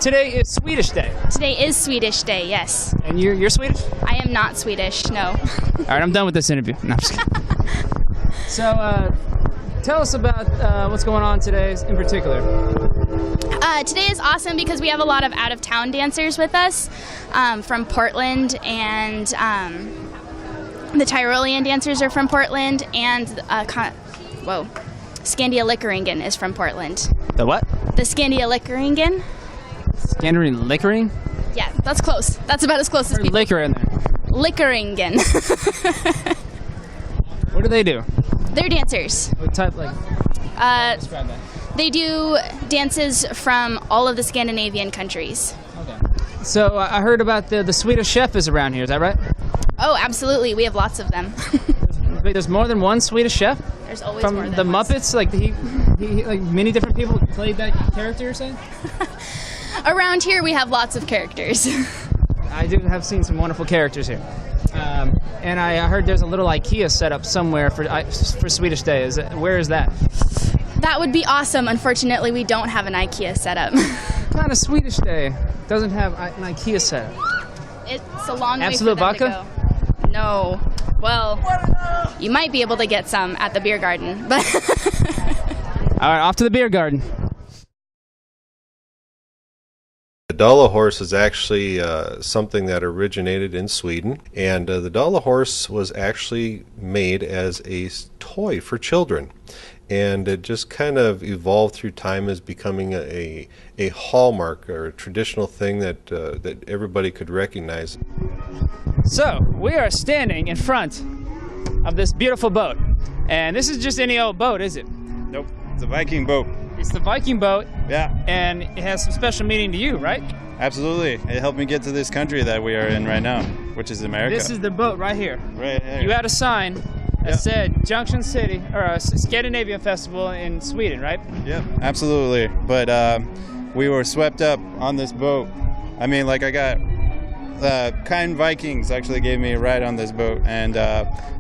Today is Swedish Day. Today is Swedish Day, yes. And you're Swedish? I am not Swedish, no. All right, I'm done with this interview. No, I'm just kidding. So, tell us about what's going on today in particular. Today is awesome because we have a lot of out-of-town dancers with us from Portland, and the Tyrolean dancers are from Portland, and Scandinavian is from Portland. The what? The Scandinavian. Scandinavian liquoring? Yeah, that's close. That's about as close as people. Liquor in there. Liquoringen. What do they do? They're dancers. What type, like? Describe that. They do dances from all of the Scandinavian countries. Okay. So I heard about the Swedish chef is around here. Is that right? Oh, absolutely. We have lots of them. Wait, there's more than one Swedish chef? There's always from more than the one. Muppets. Like he like many different people played that character. You're saying? Around here, we have lots of characters. I have seen some wonderful characters here. And I heard there's a little IKEA set up somewhere for Swedish Day. Where is that? That would be awesome. Unfortunately, we don't have an IKEA setup. Not a Swedish Day doesn't have an IKEA setup. It's a long Absolute way for them vodka? to go. No. Well, you might be able to get some at the beer garden, but. All right, off to the beer garden. The Dala horse is actually something that originated in Sweden, and the Dala horse was actually made as a toy for children, and it just kind of evolved through time as becoming a hallmark or a traditional thing that everybody could recognize. So we are standing in front of this beautiful boat, and this is just any old boat, is it? Nope, it's a Viking boat. It's the Viking boat. Yeah. And it has some special meaning to you, right? Absolutely. It helped me get to this country that we are in right now, which is America. This is the boat right here. Right here. You had a sign that said Junction City, or Scandinavian Festival in Sweden, right? Yep, absolutely. But we were swept up on this boat. I mean, like I got... kind Vikings actually gave me a ride on this boat, and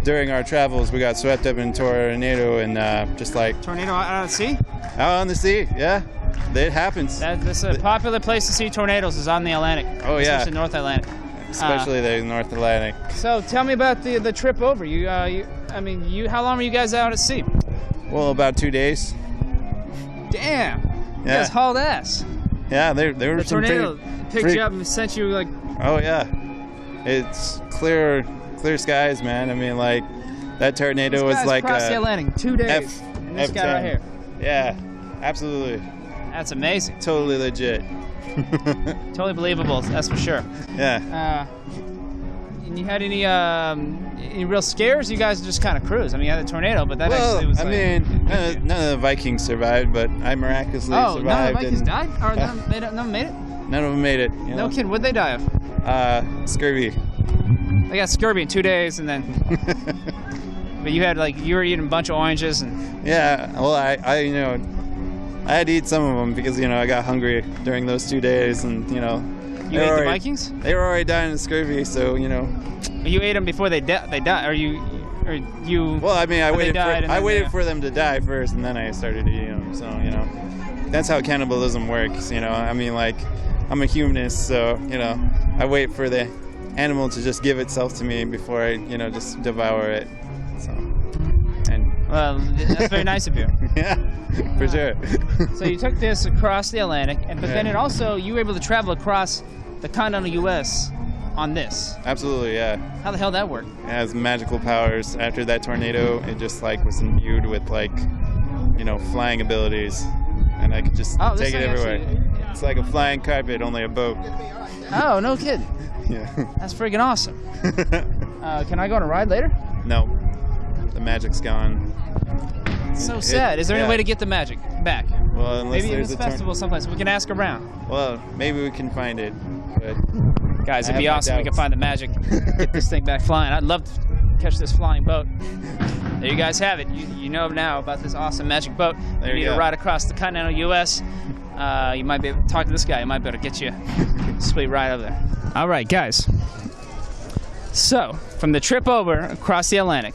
during our travels we got swept up in a tornado and just like... Tornado out on the sea? Out on the sea, yeah. It happens. That's a popular place to see tornadoes is on the Atlantic. Oh, yeah. Especially North Atlantic. Especially the North Atlantic. So tell me about the trip over. How long were you guys out at sea? Well, about 2 days. Damn. You guys hauled ass. Yeah, there were some tornado picked you up and sent you like... Oh yeah, it's clear skies, man. I mean, like that tornado was like across the Atlantic 2 days. And this guy right here. Yeah, absolutely. That's amazing. Totally legit. Totally believable. That's for sure. Yeah. And you had any real scares? You guys just kind of cruised. I mean, you had a tornado, but that actually was. None of the Vikings survived, but I miraculously survived. None of the Vikings died? Or none made it? None of them made it. No kidding. What'd they die of? Scurvy. They got scurvy in 2 days, and then. But you were eating a bunch of oranges and. Yeah. Well, I had to eat some of them because I got hungry during those 2 days, and You ate the Vikings? They were already dying of scurvy, so You ate them before they died, or you. Well, I mean, I waited for them to die first, and then I started to eat them. So that's how cannibalism works. I mean, like, I'm a humanist, so I wait for the animal to just give itself to me before I just devour it. So. Well, that's very nice of you. Yeah, for sure. So you took this across the Atlantic, but then you were able to travel across the continental U.S. on this. Absolutely, yeah. How the hell did that work? It has magical powers. After that tornado, it just was imbued with flying abilities, and I could just take it everywhere. It's like a flying carpet, only a boat. Oh, no kidding. Yeah. That's freaking awesome. Can I go on a ride later? No. The magic's gone. So sad. Is there any way to get the magic back? Well, unless maybe there's in this festival someplace. We can ask around. Well, maybe we can find it. But guys, it'd be awesome if we could find the magic. Get this thing back flying. I'd love to catch this flying boat. There you guys have it. You know now about this awesome magic boat. There you need to ride across the continental U.S. You might be able to talk to this guy. He might be able to get you a sweet ride over there. All right, guys. So, from the trip over across the Atlantic,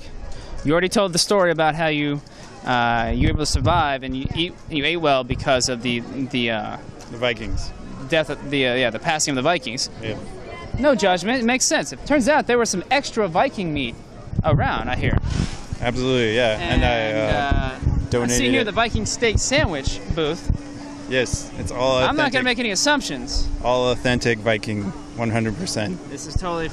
you already told the story about how you were able to survive and you ate well because of the Vikings. death of the passing of the Vikings. Yeah. No judgment. It makes sense. It turns out there was some extra Viking meat around, I hear. Absolutely, yeah. And I donated. I see here it. the Viking steak sandwich booth. Yes, it's all authentic. I'm not going to make any assumptions. All authentic Viking, 100%. This is totally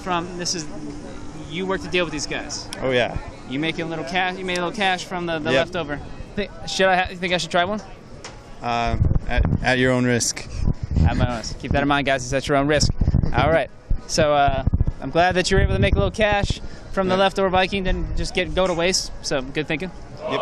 you work the deal with these guys. Oh yeah. You making a little cash? You made a little cash from the leftover. Think I should try one? At your own risk. At my own risk. Keep that in mind, guys. It's at your own risk. All right. So I'm glad that you were able to make a little cash from the leftover Viking, didn't just go to waste. So good thinking. Yep.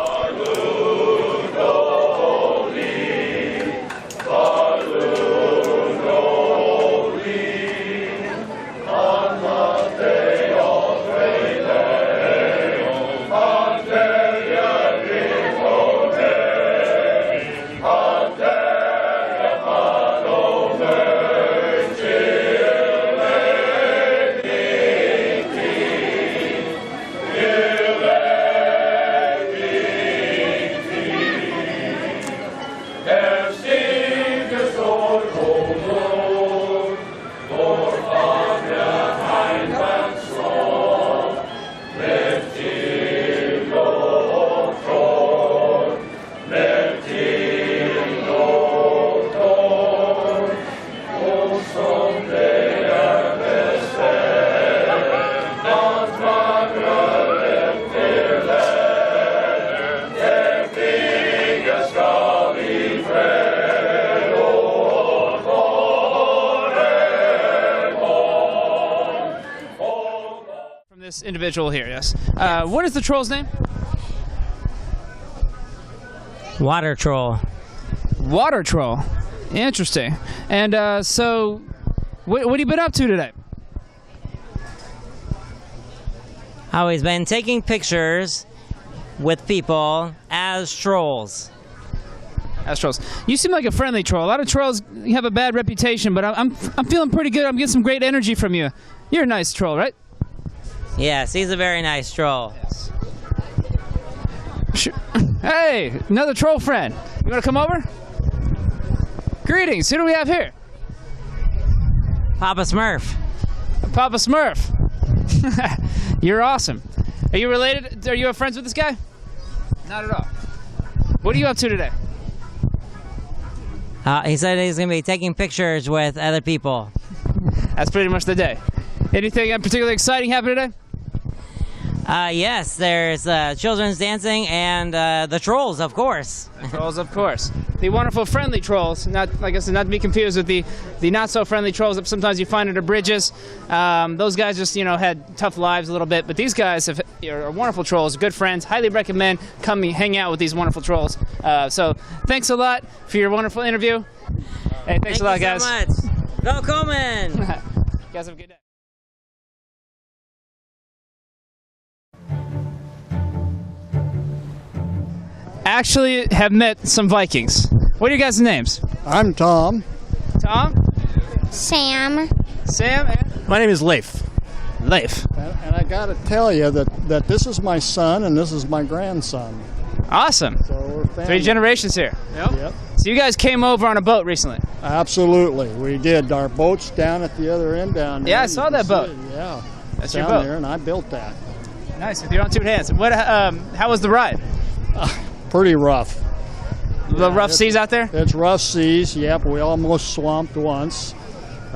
This individual here, yes. What is the troll's name? Water troll. Water troll. Interesting. And so, what have you been up to today? Oh, he's been taking pictures with people as trolls. As trolls. You seem like a friendly troll. A lot of trolls have a bad reputation, but I'm feeling pretty good. I'm getting some great energy from you. You're a nice troll, right? Yes, he's a very nice troll. Yes. Sure. Hey, another troll friend. You want to come over? Greetings. Who do we have here? Papa Smurf. Papa Smurf. You're awesome. Are you related? Are you friends with this guy? Not at all. What are you up to today? He said he's going to be taking pictures with other people. That's pretty much the day. Anything particularly exciting happen today? Yes, there's children's dancing and the trolls, of course. The trolls, of course. The wonderful, friendly trolls. Not, like I said, not to be confused with the not so friendly trolls that sometimes you find under bridges. Those guys just, had tough lives a little bit. But these guys are wonderful trolls, good friends. Highly recommend coming hang out with these wonderful trolls. So thanks a lot for your wonderful interview. Hey, thanks a lot, guys. Thank you so much. Willkommen. You guys have a good day. Actually have met some Vikings. What are you guys' names? I'm Tom. Tom? Sam. Sam? And? My name is Leif. Leif. And I got to tell you that this is my son and this is my grandson. Awesome. So we're family. 3 generations here. Yep. So you guys came over on a boat recently? Absolutely. We did. Our boat's down at the other end down there. Yeah, I saw that boat. Yeah. That's your down boat. there, and I built that. Nice, with your own 2 hands. What? How was the ride? Pretty rough. The rough seas out there? It's rough seas, yep. We almost swamped once,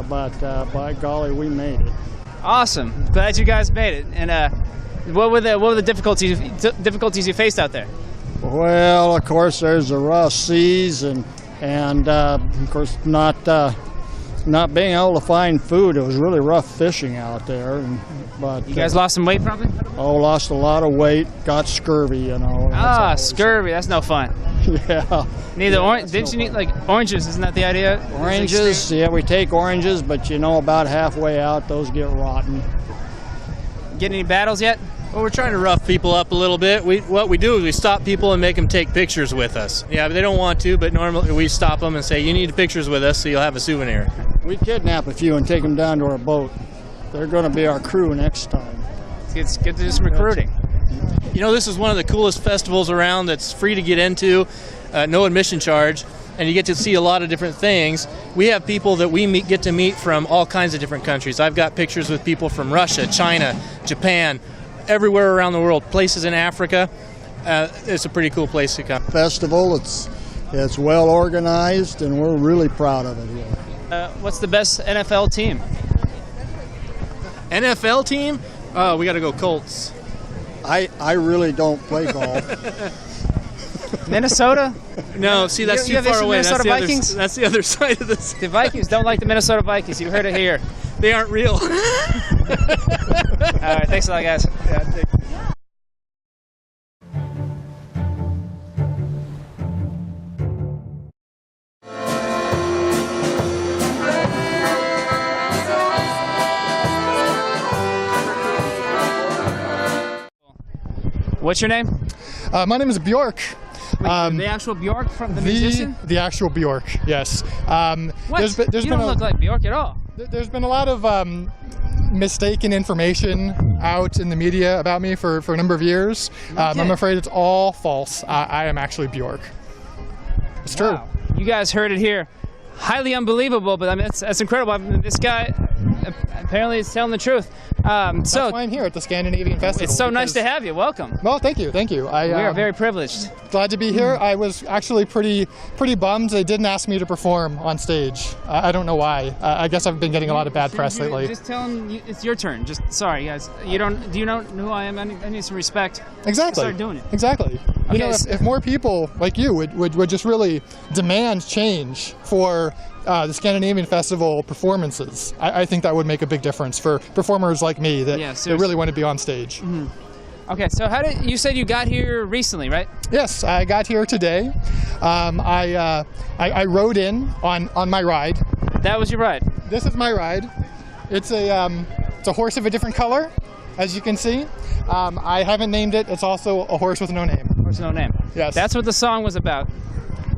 but by golly, we made it. Awesome. Glad you guys made it. And what were the difficulties you faced out there? Well, of course, there's the rough seas, and of course, not being able to find food. It was really rough fishing out there. But you guys lost some weight, probably? Oh, lost a lot of weight. Got scurvy, Scurvy. That's no fun. Yeah. Neither orange. Didn't you need oranges? Isn't that the idea? Oranges. Yeah, we take oranges, but about halfway out, those get rotten. Get any battles yet? Well, we're trying to rough people up a little bit. What we do is we stop people and make them take pictures with us. Yeah, but they don't want to, but normally we stop them and say, you need pictures with us so you'll have a souvenir. We kidnap a few and take them down to our boat. They're going to be our crew next time. It's good to do some recruiting. This is one of the coolest festivals around that's free to get into, no admission charge. and you get to see a lot of different things. We have people that we get to meet from all kinds of different countries. I've got pictures with people from Russia, China, Japan, everywhere around the world, places in Africa. It's a pretty cool place to come. Festival, it's well organized, and we're really proud of it here. What's the best NFL team? NFL team? Oh, we got to go Colts. I really don't play golf. Minnesota? No, see, that's too far away. Minnesota Vikings? That's the other side of this. The Vikings don't like the Minnesota Vikings. You heard it here. They aren't real. All right, thanks a lot, guys. Yeah, What's your name? My name is Bjork. The actual Bjork from the musician? The actual Bjork, yes. What? You don't look like Bjork at all. There's been a lot of mistaken information out in the media about me for a number of years. I'm afraid it's all false. I am actually Bjork. It's true. Wow. You guys heard it here. Highly unbelievable, but I mean, that's incredible. I mean, this guy apparently is telling the truth. That's why I'm here at the Scandinavian Festival. It's so nice to have you. Welcome. Well, thank you. We are very privileged. Glad to be here. I was actually pretty bummed they didn't ask me to perform on stage. I don't know why. I guess I've been getting a lot of bad press lately. Just tell them it's your turn. Just sorry, guys. Do you know who I am? I need some respect. Exactly. Start doing it. Exactly. Okay, you know, if more people like you would just really demand change for the Scandinavian Festival performances, I think that would make a big difference for performers like me that really want to be on stage. Mm-hmm. Okay, so you said you got here recently, right? Yes, I got here today. I rode in on my ride. That was your ride? This is my ride. It's a horse of a different color, as you can see. I haven't named it. It's also a horse with no name. Horse with no name. Yes. That's what the song was about.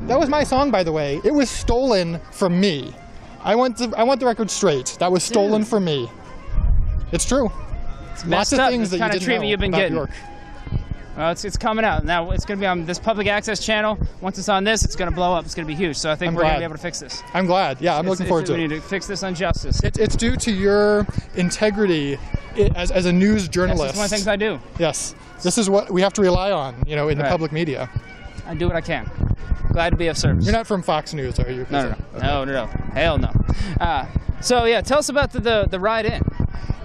That was my song, by the way. It was stolen from me. I want the record straight. That was stolen from me. It's true. It's lots of things that you didn't know you've been about getting. York. Well, it's coming out now. It's going to be on this public access channel. Once it's on this, it's going to blow up. It's going to be huge. So I think we're going to be able to fix this. I'm glad. Yeah, I'm looking forward to it. We need to fix this injustice. It's due to your integrity as a news journalist. That's one of the things I do. Yes, this is what we have to rely on. In the public media. I do what I can. Glad to be of service. You're not from Fox News, are you? No. Hell no. So yeah, tell us about the ride in.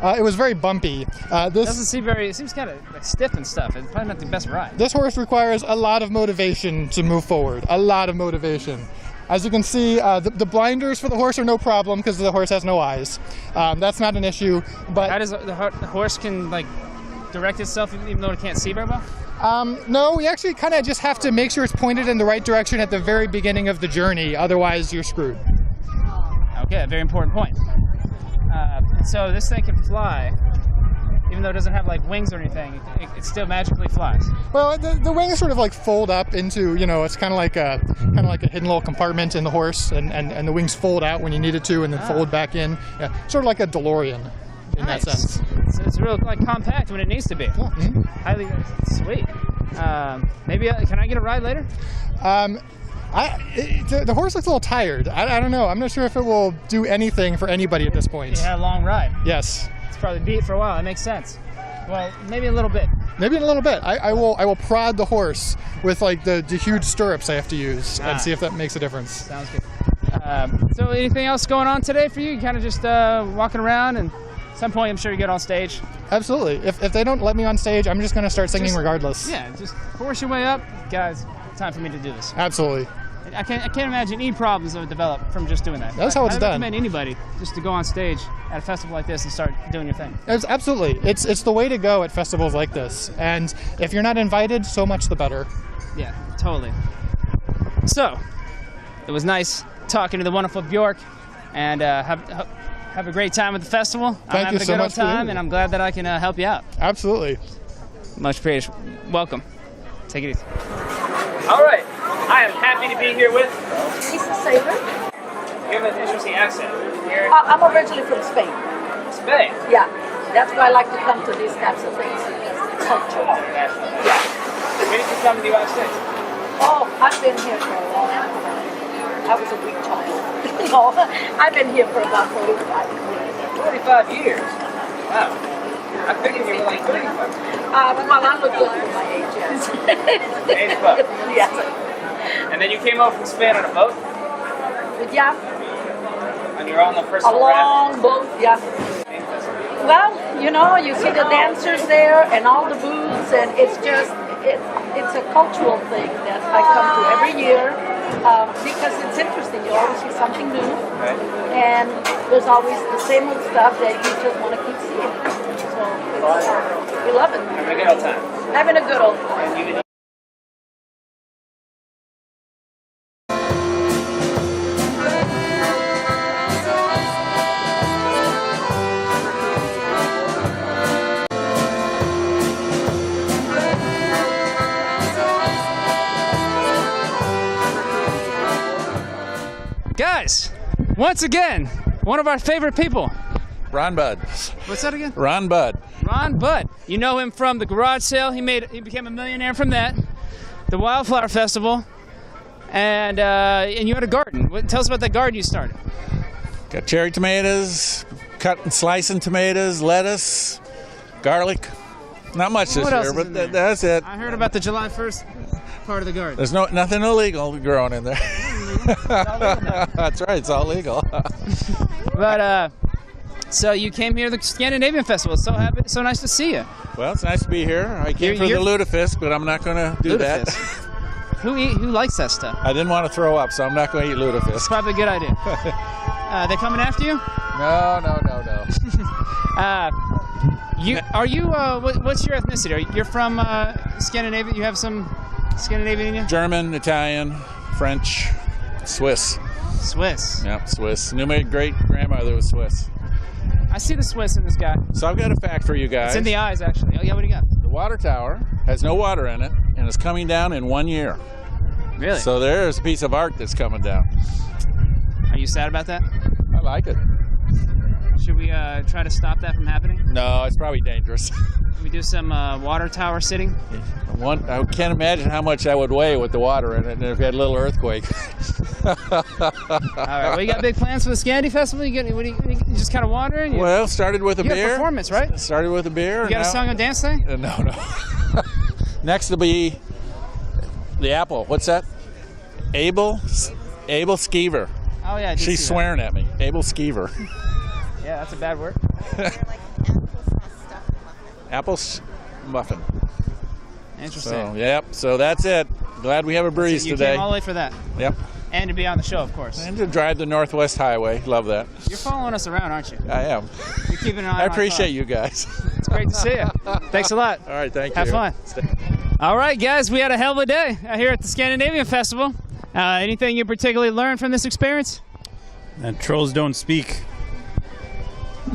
It was very bumpy. It seems kind of like stiff and stuff. It's probably not the best ride. This horse requires a lot of motivation to move forward. A lot of motivation. As you can see, the blinders for the horse are no problem because the horse has no eyes. That's not an issue. But how does the horse can direct itself even though it can't see very well? No, we actually kind of just have to make sure it's pointed in the right direction at the very beginning of the journey. Otherwise, you're screwed. Okay, a very important point. So this thing can fly, even though it doesn't have wings or anything. It still magically flies. Well, the wings sort of fold up into, it's kind of like a hidden little compartment in the horse, and the wings fold out when you need it to, and then fold back in. Yeah, sort of like a DeLorean. In that sense. It's real compact when it needs to be. Yeah. Mm-hmm. Highly sweet. Maybe can I get a ride later? The horse looks a little tired. I don't know. I'm not sure if it will do anything for anybody at this point. You had a long ride. Yes. It's probably beat for a while. That makes sense. Well, maybe a little bit. Maybe in a little bit. I will prod the horse with the huge stirrups I have to use and see if that makes a difference. Sounds good. So anything else going on today for you? You kind of just walking around, and at some point I'm sure you get on stage. Absolutely. If they don't let me on stage, I'm just going to start singing regardless. Yeah, just force your way up. Guys, time for me to do this. Absolutely. I can't imagine any problems that would develop from just doing that. That's how it's done. I recommend anybody just to go on stage at a festival like this and start doing your thing. Absolutely. It's the way to go at festivals like this. And if you're not invited, so much the better. Yeah, totally. So, it was nice talking to the wonderful Bjork, and have a great time at the festival. Thank I'm you having so a good much old time, and I'm glad that I can help you out. Absolutely. Much appreciated. Welcome. Take it easy. All right. I am happy to be here with Lisa Saber. You have an interesting accent. I'm originally from Spain. Spain? Yeah. That's why I like to come to these types of things. Culture. Yeah. When did you come to the United States? Oh, I've been here for a long time. I was a weak child. No, I've been here for about 45 years. 45 years? Wow. I figured you were like 35. Well, I look good for my age, yes. Age club. Yes. And then you came over from Spain on a boat? Yeah. And you're on the first A long boat, yeah. Well, you know, you see the dancers there and all the booths, and it's just, it's a cultural thing that I come to every year because it's interesting. You always see something new, and there's always the same old stuff that you just want to keep seeing. So we love it. Having a good old time. Having a good old time. Guys, once again, one of our favorite people. Ron Budd. What's that again? Ron Budd. Ron Budd. You know him from the garage sale. He became a millionaire from that. The Wildflower Festival. And you had a garden. Tell us about that garden you started. Got cherry tomatoes, cut and slicing tomatoes, lettuce, garlic. Not much this year, but that's it. I heard about the July 1st part of the garden. There's nothing illegal growing in there. That's right, it's all legal. But so you came here to the Scandinavian Festival. It's so nice to see you. Well, it's nice to be here. I came for the lutefisk, but I'm not going to do that. Who likes that stuff? I didn't want to throw up, so I'm not going to eat lutefisk. It's probably a good idea. They coming after you? No. What's your ethnicity? You're from Scandinavia? You have some Scandinavian in you? German, Italian, French, Swiss. Swiss? Yep, Swiss. My great-grandmother was Swiss. I see the Swiss in this guy. So I've got a fact for you guys. It's in the eyes, actually. Oh, yeah, what do you got? The water tower has no water in it, and it's coming down in 1 year. Really? So there's a piece of art that's coming down. Are you sad about that? I like it. Should we try to stop that from happening? No, it's probably dangerous. Can we do some water tower sitting? I can't imagine how much that would weigh with the water in it, and if you had a little earthquake. All right, well, you got big plans for the Scandi Festival? You just kind of wandering? Well, started with a beer. You got a performance, right? Started with a beer. You got a song and dance thing? No. Next will be the apple. What's that? Abel Skeever. Oh, yeah. She's swearing at me. Abel Skeever. Yeah, that's a bad word. Apple muffin. Interesting. So that's it. Glad we have a breeze you today. Came all the way for that. Yep. And to be on the show, of course. And to drive the Northwest Highway. Love that. You're following us around, aren't you? I am. You're keeping an eye on I appreciate you guys. It's great to see you. Thanks a lot. All right, thank you. Have fun. All right, guys, we had a hell of a day here at the Scandinavian Festival. Anything you particularly learned from this experience? Trolls don't speak.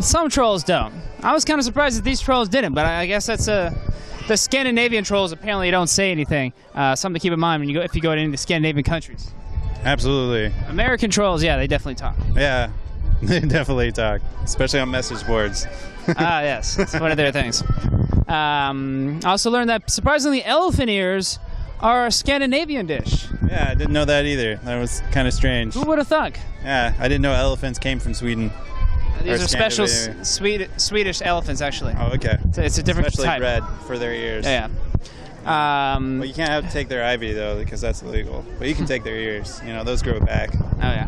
Some trolls don't. I was kind of surprised that these trolls didn't, but I guess that's the Scandinavian trolls apparently don't say anything. Something to keep in mind if you go to any of the Scandinavian countries. Absolutely. American trolls, yeah, they definitely talk. Yeah, they definitely talk, especially on message boards. Yes, it's one of their things. I also learned that surprisingly elephant ears are a Scandinavian dish. Yeah, I didn't know that either. That was kind of strange. Who would have thunk? Yeah, I didn't know elephants came from Sweden. These are special Swedish elephants, actually. Oh, okay. It's a different Especially type. red for their ears. Yeah. Well, you can't take their ivy, though, because that's illegal. But you can take their ears. You know, those grow back. Oh, yeah.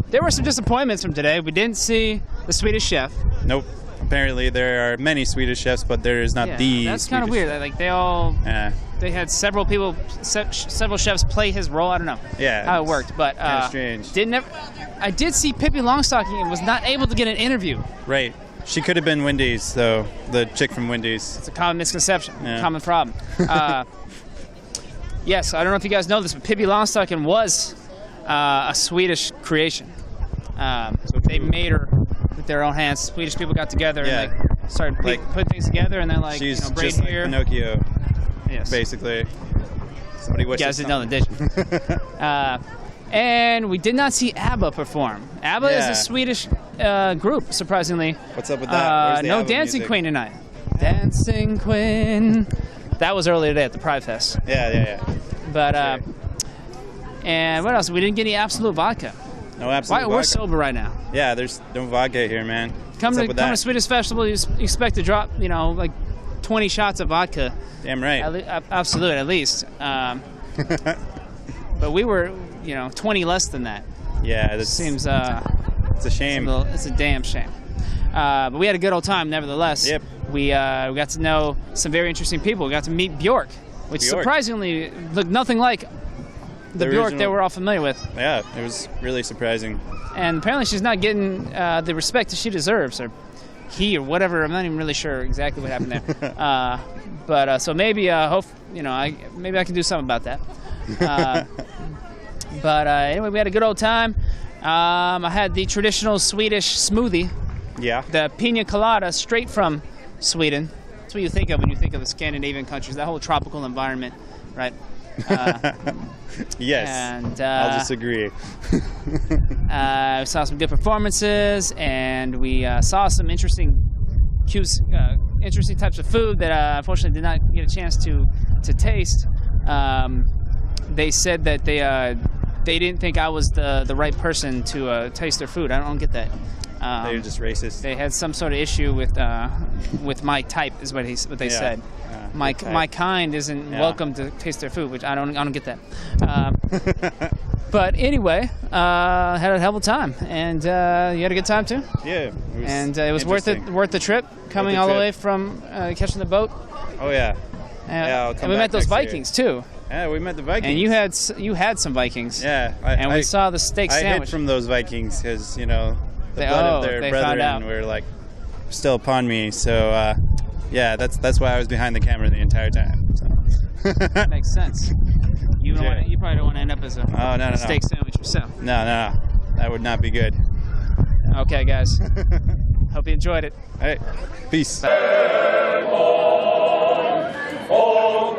There were some disappointments from today. We didn't see the Swedish chef. Nope. Apparently, there are many Swedish chefs, but there is not the That's kind of weird. Like, they had several chefs play his role. I don't know how it worked, but kind of strange. I did see Pippi Longstocking and was not able to get an interview. Right. She could have been Wendy's, though, the chick from Wendy's. It's a common misconception, common problem. Yes, I don't know if you guys know this, but Pippi Longstocking was a Swedish creation. They made her with their own hands. Swedish people got together and started putting things together, and they're like, she's braid just hair. Like Pinocchio, basically. Somebody You guys didn't know that, did you? And we did not see ABBA perform. ABBA is a Swedish group, surprisingly. What's up with that? No Dancing Queen tonight. Dancing Queen. That was earlier today at the Pride Fest. Yeah. But And what else? We didn't get any Absolute vodka. No Absolute vodka. We're sober right now. Yeah, there's no vodka here, man. Come to Swedish Festival, you expect to drop, like 20 shots of vodka. Damn right. Absolute, at least. But we were, 20 less than that. Yeah, that seems. It's a shame. It's a damn shame. But we had a good old time, nevertheless. Yep. We got to know some very interesting people. We got to meet Bjork, which surprisingly looked nothing like the Bjork that we're all familiar with. Yeah, it was really surprising. And apparently she's not getting the respect that she deserves, or he, or whatever. I'm not even really sure exactly what happened there. But so maybe, maybe I can do something about that. But anyway, we had a good old time. I had the traditional Swedish smoothie. Yeah. The pina colada, straight from Sweden. That's what you think of when you think of the Scandinavian countries, that whole tropical environment, right? Yes. And I'll disagree. We saw some good performances, and we saw some interesting types of food that unfortunately did not get a chance to taste. They said that they didn't think I was the right person to taste their food. I don't get that. They're just racist. They had some sort of issue with my type, is what they said. My kind isn't welcome to taste their food, which I don't get that. But anyway, had a hell of a time, and you had a good time too. Yeah, it was worth the trip, coming all the way from catching the boat. Oh yeah. And we met those Vikings too. Yeah, we met the Vikings. And you had some Vikings. Yeah, we saw the steak sandwich. I hid from those Vikings because the blood of their brethren were like still upon me. So yeah, that's why I was behind the camera the entire time. So. That makes sense. You probably don't want to end up as a steak sandwich yourself. No, that would not be good. Okay, guys. Hope you enjoyed it. All right, peace. Oh,